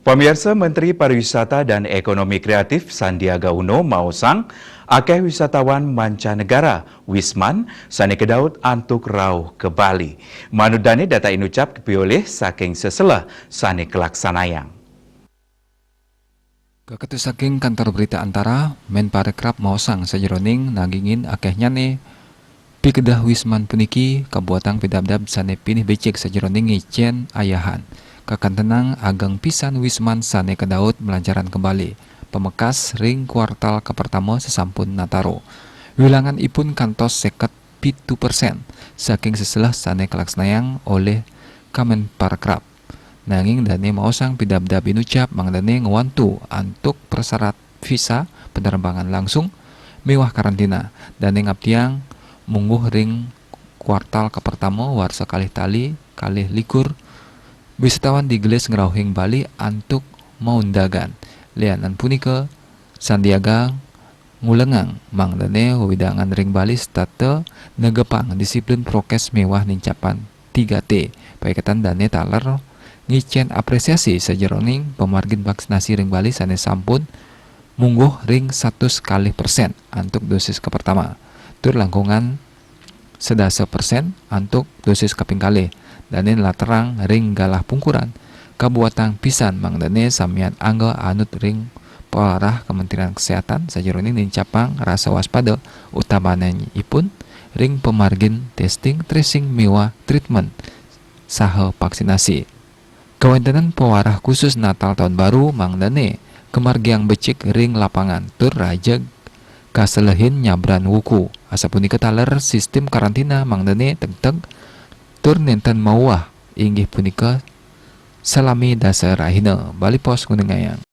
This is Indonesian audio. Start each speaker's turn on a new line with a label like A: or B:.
A: Pemirsa, Menteri Pariwisata dan Ekonomi Kreatif Sandiaga Uno mausang akeh wisatawan mancanegara Wisman sane kedaut antuk rauh ke Bali. Manudane data inucap kepioleh saking seselah sane kelaksanayang.
B: Keketu saking kantor berita antara, Menparekraf mausang sajeroning nagingin akeh nyane pikedah Wisman puniki kabuatang pidabdab sane pinih becek sajeroning ngicen ayahan. Kakantenang ageng pisan Wisman sane kedaut melancaran kembali. Pemekas ring kuartal kepertama sesampun Nataro. Wilangan ipun kantos 57% saking seselah sane kelaksanayang oleh Kemenparekraf. Nanging dane maosang pidabdab inucap mangdane ngewantu antuk persyarat visa penerbangan langsung mewah karantina dane ngaptiang mungguh ring kuartal kepertama warsa kalih tali kalih likur wisatawan digelis ngerauhing Bali antuk maundagan lianan punika Sandiaga ngulengang mangdane widangan ring Bali state negepang disiplin prokes mewah nincapan 3T paiketan dane taler ngicen apresiasi sajeroning pemargin vaksinasi ring Bali sane sampun mungguh ring 100% antuk dosis kepertama tur langkungan 11% antuk dosis kaping kalih dane laterang ring galah pungkuran kabuatang pisan mangdane samian angga anut ring pelarah Kementerian Kesehatan sajeroning nincapang rasa waspada utamanya ipun ring pemargin testing tracing mewah treatment saha vaksinasi. Kawentenan pewarah khusus Natal tahun baru mangdane kemargiang becik ring lapangan tur raja kaselehin nyabran wuku asa punika taler sistem karantina mangdane tegteg tur nenten mauah inggih punika salami dasar rahina Bali Pos Gunung Ayang.